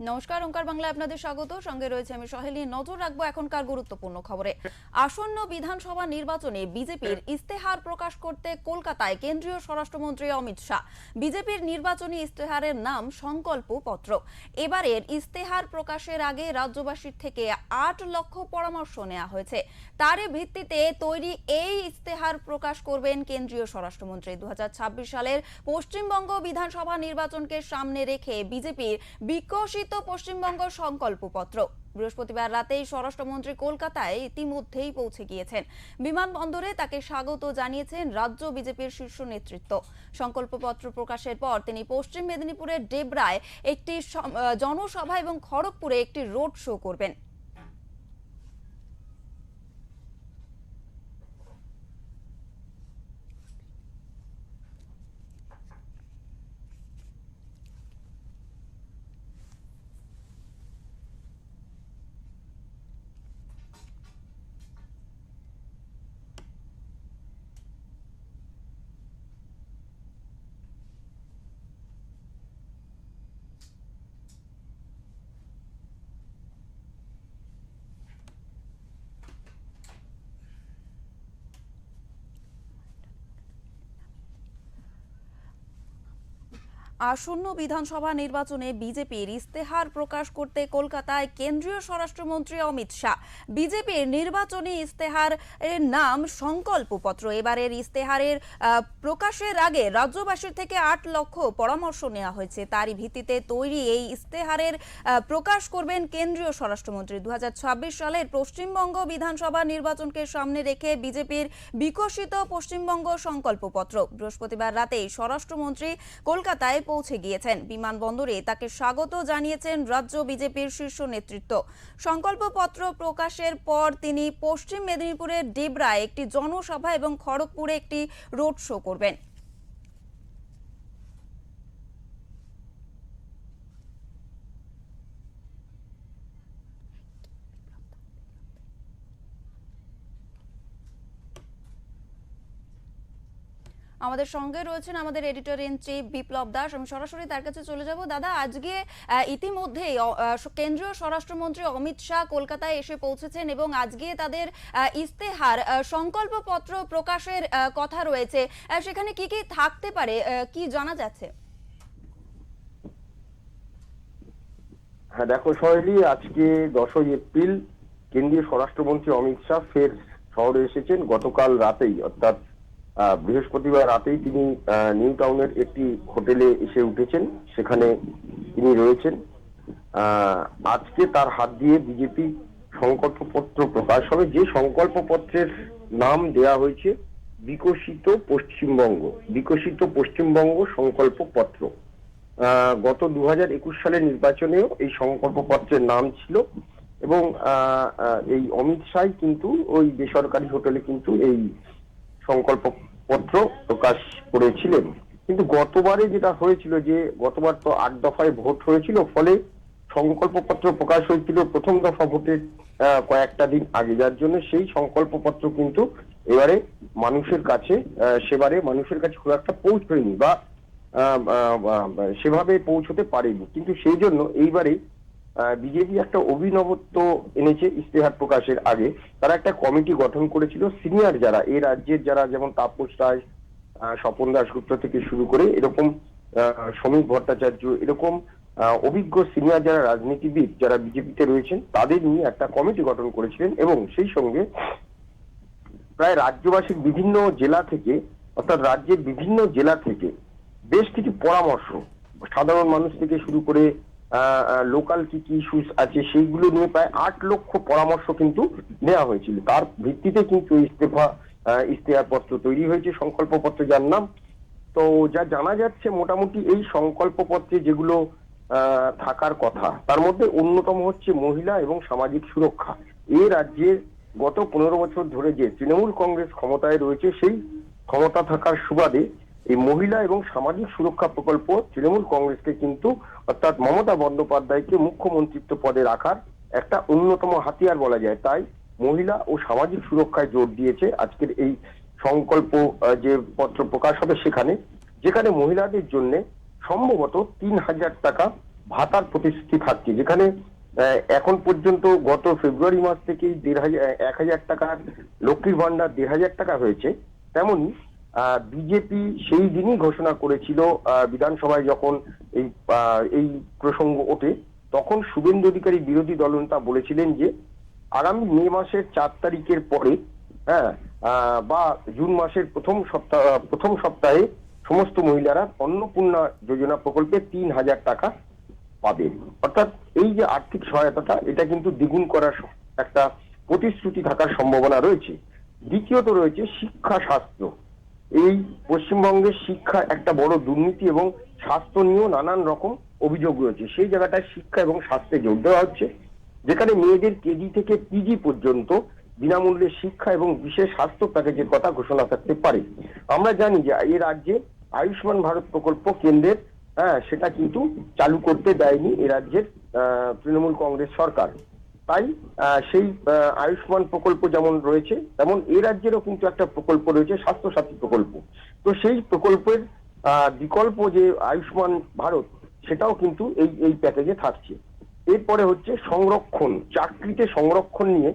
নমস্কার, ওঙ্কার বাংলায় আপনাদের স্বাগত। সঙ্গে রয়েছে আমি সহেলি। নজর রাখবো এখনকার গুরুত্বপূর্ণ খবরে। আসন্ন বিধানসভা নির্বাচনে বিজেপির ইস্তেহার প্রকাশ করতে কলকাতায় কেন্দ্রীয় স্বরাষ্ট্রমন্ত্রী অমিত শাহ। বিজেপির নির্বাচনী ইস্তেহারের নাম সংকল্প পত্র। এবারের ইস্তেহার প্রকাশের আগে রাজ্যবাসীর থেকে ৮ লক্ষ পরামর্শ নেওয়া হয়েছে। তারই ভিত্তিতে তৈরি এই ইস্তেহার প্রকাশ করবেন কেন্দ্রীয় স্বরাষ্ট্রমন্ত্রী। 2026 সালের পশ্চিমবঙ্গ বিধানসভা নির্বাচনকে সামনে রেখে বিজেপির বিকশিত পশ্চিমবঙ্গ সংকল্পপত্র বৃহস্পতিবার রাতেই স্বরাষ্ট্রমন্ত্রী কলকাতায় ইতিমধ্যেই পৌঁছে গিয়েছেন। বিমানবন্দরে তাকে স্বাগত জানিয়েছেন রাজ্য বিজেপির শীর্ষ নেতৃত্ব। সংকল্পপত্র প্রকাশের পর তিনি পশ্চিম মেদিনীপুরের ডেবরায় একটি জনসভা এবং খড়গপুরে একটি রোড শো করবেন। আসন্ন বিধানসভা নির্বাচনে বিজেপির ইস্তেহার প্রকাশ করতে কলকাতায় কেন্দ্রীয় স্বরাষ্ট্রমন্ত্রী অমিত শাহ। বিজেপির নির্বাচনী ইস্তেহার এর নাম সংকল্পপত্র। এবারের ইস্তেহারের প্রকাশের আগে রাজ্যবাসীর থেকে ৮ লক্ষ পরামর্শ নেওয়া হয়েছে। তারই ভিত্তিতে তৈরি এই ইস্তেহারের প্রকাশ করবেন কেন্দ্রীয় স্বরাষ্ট্রমন্ত্রী। 2026 সালের পশ্চিমবঙ্গ বিধানসভা নির্বাচনকে সামনে রেখে বিজেপির বিকশিত পশ্চিমবঙ্গ সংকল্পপত্র বৃহস্পতিবার রাতেই স্বরাষ্ট্রমন্ত্রী কলকাতায় পৌঁছে গিয়েছেন। বিমানবন্দরে তাকে স্বাগত জানিয়েছেন রাজ্য বিজেপির শীর্ষ নেতৃত্ব। সংকল্পপত্র প্রকাশের পর তিনি পশ্চিম মেদিনীপুরের ডেবরায় একটি জনসভা এবং খড়গপুরে একটি রোড শো করবেন। আমাদের সঙ্গে রয়েছেন আমাদের এডিটর ইন চিফ বিপ্লব দাস। আমি সরাসরি তার কাছে চলে যাব। দাদা, আজকে ইতিমধ্যেই কেন্দ্রীয় স্বরাষ্ট্রমন্ত্রী অমিত শাহ কলকাতায় এসে পৌঁছেছেন এবং আজকে তাদের ইস্তেহার সংকল্পপত্র প্রকাশের কথা রয়েছে। সেখানে কি কি থাকতে পারে, কি জানা যাচ্ছে? হ্যাঁ দেখো সহেলি, আজকে 10ই এপ্রিল কেন্দ্রীয় স্বরাষ্ট্রমন্ত্রী অমিত শাহ ফের শহরে এসেছেন। গতকাল রাতেই অর্থাৎ বৃহস্পতিবার রাতেই তিনি নিউ টাউনের একটি হোটেলে এসে উঠেছেন, সেখানে তিনি রয়েছেন। আজকে তার হাত দিয়ে বিজেপি সংকল্পপত্র প্রকাশ হবে, যে সংকল্পপত্রের নাম দেয়া হয়েছে বিকশিত পশ্চিমবঙ্গ। বিকশিত পশ্চিমবঙ্গ সংকল্পপত্র গত 2021 সালের নির্বাচনেও এই সংকল্পপত্রের নাম ছিল এবং এই অমিত শাহ কিন্তু ওই বেসরকারি হোটেলে কিন্তু এই সংকল্পপত্র প্রকাশ করেছিলেন। কিন্তু গতবারে যেটা হয়েছিল যে গতবার তো 8 দফায় ভোট হয়েছিল, ফলে সংকল্পপত্র প্রকাশ হয়েছিল প্রথম দফা ভোটের কয়েকটা দিন আগে, যার জন্য সেই সংকল্পপত্র কিন্তু এবারে মানুষের কাছে সেবারে মানুষের কাছে খুব একটা পৌঁছয়নি বা সেভাবে পৌঁছতে পারেনি। কিন্তু সেই জন্য এইবারে বিজেপি একটা অভিনবত্ব এনেছে। ইস্তেহার প্রকাশের আগে তারা একটা কমিটি গঠন করেছিল। সিনিয়র যারা এই রাজ্যের যারা, যেমন তাপস রায়, স্বপন দাশগুপ্ত থেকে শুরু করে এরকম শ্রমিক ভট্টাচার্য, এরকম অভিজ্ঞ সিনিয়র যারা রাজনীতিবিদ যারা বিজেপিতে রয়েছেন, তাদের নিয়ে একটা কমিটি গঠন করেছিলেন এবং সেই সঙ্গে প্রায় রাজ্যবাসীর বিভিন্ন জেলা থেকে, অর্থাৎ রাজ্যের বিভিন্ন জেলা থেকে বেশ কিছু পরামর্শ, সাধারণ মানুষ থেকে শুরু করে লোকাল কি কি ইস্যুস আছে সেইগুলো নিয়ে প্রায় 8 লক্ষ পরামর্শ কিন্তু নেওয়া হয়েছিল। তার ভিত্তিতে কিন্তু ইস্তেহার পত্র তৈরি হয়েছে, সংকল্পপত্র যার নাম। তো যা জানা যাচ্ছে মোটামুটি এই সংকল্পপত্রে যেগুলো থাকার কথা তার মধ্যে অন্যতম হচ্ছে মহিলা এবং সামাজিক সুরক্ষা। এই রাজ্যে গত 15 বছর ধরে যে তৃণমূল কংগ্রেস ক্ষমতায় রয়েছে, সেই ক্ষমতা থাকার সুবাদে এই মহিলা এবং সামাজিক সুরক্ষা প্রকল্প তৃণমূল কংগ্রেসকে কিন্তু, অর্থাৎ মমতা বন্দ্যোপাধ্যায়কে মুখ্যমন্ত্রিত্ব পদে রাখার একটা অন্যতম হাতিয়ার বলা যায়। তাই মহিলা ও সামাজিক সুরক্ষায় জোর দিয়েছে আজকের এই সংকল্প যে পত্র প্রকাশ হবে সেখানে, যেখানে মহিলাদের জন্য সম্ভবত 3000 টাকা ভাতার প্রতিশ্রুতি থাকছে, যেখানে এখন পর্যন্ত গত ফেব্রুয়ারি মাস থেকেই 1,500 টাকার লক্ষ্মীর ভান্ডার 1,500 টাকা হয়েছে। তেমনি বিজেপি সেই দিনই ঘোষণা করেছিল, বিধানসভায় যখন এই প্রসঙ্গ ওঠে, তখন শুভেন্দু অধিকারী বিরোধী দলনেতা বলেছিলেন যে আগামী মে মাসের 4 তারিখের পরে, হ্যাঁ, বা জুন মাসের প্রথম সপ্তাহে সমস্ত মহিলারা অন্নপূর্ণা যোজনা প্রকল্পে 3,000 টাকা পাবেন। অর্থাৎ এই যে আর্থিক সহায়তাটা, এটা কিন্তু দ্বিগুণ করার একটা প্রতিশ্রুতি থাকার সম্ভাবনা রয়েছে। দ্বিতীয়ত রয়েছে শিক্ষা স্বাস্থ্য। এই পশ্চিমবঙ্গের শিক্ষা একটা বড় দুর্নীতি এবং স্বাস্থ্য নিয়েও নানান রকম অভিযোগ রয়েছে। সেই জায়গাটায় শিক্ষা এবং স্বাস্থ্যে জোর দেওয়া হচ্ছে, যেখানে মেয়েদের কেজি থেকে পিজি পর্যন্ত বিনামূল্যে শিক্ষা এবং বিশেষ স্বাস্থ্য প্যাকেজের কথা ঘোষণা থাকতে পারে। আমরা জানি যে এই রাজ্যে আয়ুষ্মান ভারত প্রকল্প কেন্দ্রের, হ্যাঁ, সেটা কিন্তু চালু করতে দেয়নি এ রাজ্যের তৃণমূল কংগ্রেস সরকার। তাই সেই আয়ুষ্মান প্রকল্প যেমন রয়েছে, তেমন এ রাজ্যেরও কিন্তু একটা প্রকল্প রয়েছে, স্বাস্থ্য সাথী প্রকল্প। তো সেই প্রকল্পের বিকল্প যে আয়ুষ্মান ভারত, সেটাও কিন্তু এই প্যাকেজে থাকছে। এরপরে হচ্ছে সংরক্ষণ, চাকরিতে সংরক্ষণ নিয়ে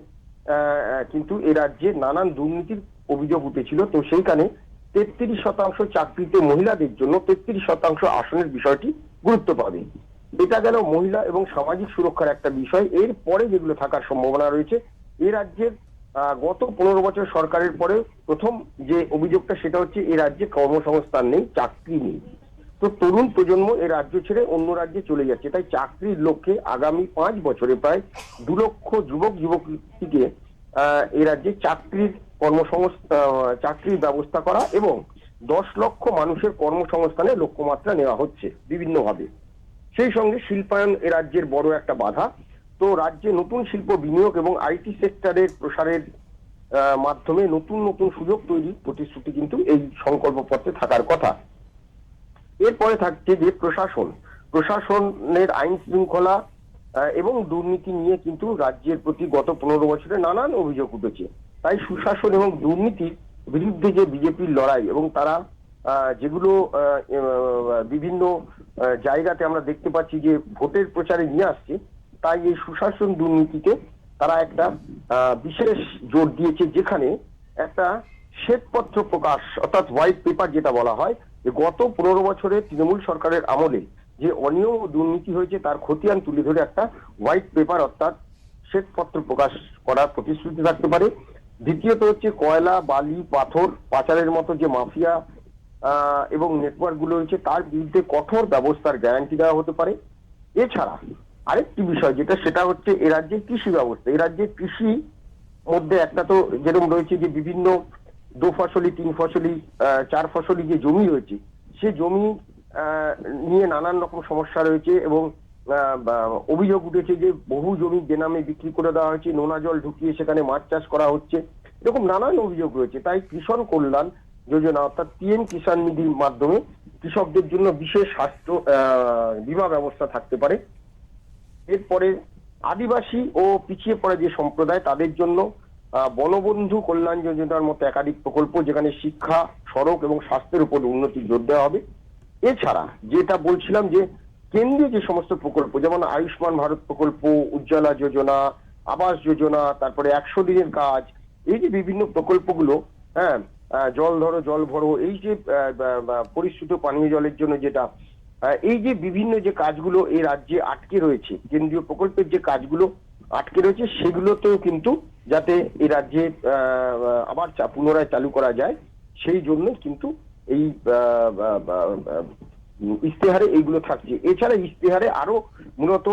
কিন্তু এ রাজ্যে নানান দুর্নীতির অভিযোগ উঠেছিল। তো সেইখানে 33% চাকরিতে মহিলাদের জন্য 33% আসনের বিষয়টি গুরুত্ব পাবে। এটা গেল মহিলা এবং সামাজিক সুরক্ষার একটা বিষয়। এর পরে যেগুলো থাকার সম্ভাবনা রয়েছে, এ রাজ্যের গত 15 বছর সরকারের পরে প্রথম যে অভিযোগটা, সেটা হচ্ছে এ রাজ্যে কর্মসংস্থান নেই, চাকরি নেই। তো তরুণ প্রজন্ম এ রাজ্য ছেড়ে অন্য রাজ্যে চলে যাচ্ছে। তাই চাকরির লক্ষ্যে আগামী 5 বছরে প্রায় 2 লক্ষ যুবক যুবতীকে এ রাজ্যে চাকরির ব্যবস্থা করা এবং 10 লক্ষ মানুষের কর্মসংস্থানের লক্ষ্যমাত্রা নেওয়া হচ্ছে বিভিন্নভাবে। সেই সঙ্গে শিল্পায়ন এ রাজ্যের বড় একটা বাধা। তো রাজ্যে নতুন শিল্প বিনিয়োগ এবং আইটি সেক্টরের প্রসারের মাধ্যমে নতুন নতুন সুযোগ তৈরির প্রতিশ্রুতি কিন্তু এই সংকল্পপত্রে থাকার কথা। এরপরে থাকছে যে প্রশাসনের আইন শৃঙ্খলা এবং দুর্নীতি নিয়ে কিন্তু রাজ্যের প্রতি গত 15 বছরে নানান অভিযোগ উঠেছে। তাই সুশাসন এবং দুর্নীতির বিরুদ্ধে যে বিজেপির লড়াই, এবং তারা যেগুলো বিভিন্ন জায়গাতে আমরা দেখতে পাচ্ছি যে ভোটের প্রচারে নিয়ে আসছে, তাই এই সুশাসন দুর্নীতিতে তারা একটা বিশেষ জোর দিয়েছে, যেখানে একটা শ্বেতপত্র প্রকাশ, অর্থাৎ হোয়াইট পেপার যেটা বলা হয়, যে গত 15 বছরে তৃণমূল সরকারের আমলে যে অনিয়ম ও দুর্নীতি হয়েছে তার খতিয়ান তুলে ধরে একটা হোয়াইট পেপার, অর্থাৎ শ্বেতপত্র প্রকাশ করার প্রতিশ্রুতি থাকতে পারে। দ্বিতীয়ত হচ্ছে কয়লা, বালি, পাথর পাচারের মতো যে মাফিয়া এবং নেটওয়ার্ক গুলো রয়েছে, তার বিরুদ্ধে কঠোর ব্যবস্থার গ্যারান্টি দেওয়া হতে পারে। এছাড়া আরেকটি বিষয় যেটা, সেটা হচ্ছে এ রাজ্যের কৃষি ব্যবস্থা। এ রাজ্যের কৃষি মধ্যে একটা তো যেরকম রয়েছে যে বিভিন্ন 2 ফসলি, 3 ফসলি, 4 ফসলি যে জমি রয়েছে, সে জমি নিয়ে নানান রকম সমস্যা রয়েছে এবং অভিযোগ উঠেছে যে বহু জমি বেনামে বিক্রি করে দেওয়া হয়েছে, নোনা জল ঢুকিয়ে সেখানে মাছ চাষ করা হচ্ছে, এরকম নানান অভিযোগ রয়েছে। তাই কৃষক কল্যাণ যোজনা, অর্থাৎ পিএম কিষাণ নিধির মাধ্যমে কৃষকদের জন্য বিশেষ স্বাস্থ্য বীমা ব্যবস্থা থাকতে পারে। এরপরে আদিবাসী ও পিছিয়ে পড়া যে সম্প্রদায়, তাদের জন্য বনবন্ধু কল্যাণ যোজনার মতো একাধিক প্রকল্প, যেখানে শিক্ষা, সড়ক এবং স্বাস্থ্যের উপর উন্নতি জোর দেওয়া হবে। এছাড়া যেটা বলছিলাম যে কেন্দ্রীয় যে সমস্ত প্রকল্প, যেমন আয়ুষ্মান ভারত প্রকল্প, উজ্জ্বলা যোজনা, আবাস যোজনা, তারপরে 100 দিনের কাজ, এই যে বিভিন্ন প্রকল্পগুলো, হ্যাঁ, জল ধরো জল ভরো, এই যে পরিশ্রুত পানীয় জলের জন্য যেটা, এই যে বিভিন্ন যে কাজগুলো এই রাজ্যে আটকে রয়েছে, কেন্দ্রীয় প্রকল্পের যে কাজগুলো আটকে রয়েছে, সেগুলোতেও কিন্তু যাতে এই রাজ্যে আবার পুনরায় চালু করা যায়, সেই জন্য কিন্তু এই ইশতেহারে এইগুলো থাকছে। এছাড়া ইশতেহারে আরো মূলত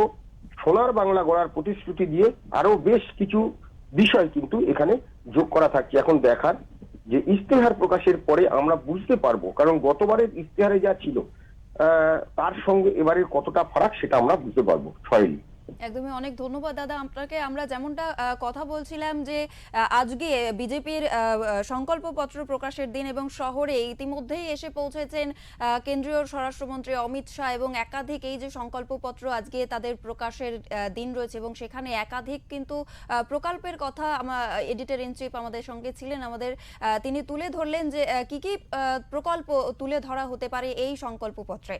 সোনার বাংলা গড়ার প্রতিশ্রুতি দিয়ে আরো বেশ কিছু বিষয় কিন্তু এখানে যোগ করা থাকছে। এখন দেখার যে ইশতেহার প্রকাশের পরে আমরা বুঝতে পারবো, কারণ গতবারের ইশতেহারে যা ছিল তার সঙ্গে এবারের কতটা ফারাক, সেটা আমরা বুঝতে পারবো। সহেলি, একদমই অনেক ধন্যবাদ দাদা আপনাকে। আমরা যেমনটা কথা বলছিলাম যে আজকে বিজেপির সংকল্পপত্র প্রকাশের দিন, এবং শহরে ইতিমধ্যেই এসে পৌঁছেছেন কেন্দ্রীয় স্বরাষ্ট্রমন্ত্রী অমিত শাহ, এবং একাধিক এই যে সংকল্পপত্র আজকে তাদের প্রকাশের দিন রয়েছে, এবং সেখানে একাধিক কিন্তু প্রকল্পের কথা এডিটর ইন চিফ আমাদের সঙ্গে ছিলেন, তিনি তুলে ধরলেন যে কি কি প্রকল্প তুলে ধরা হতে পারে এই সংকল্পপত্রে।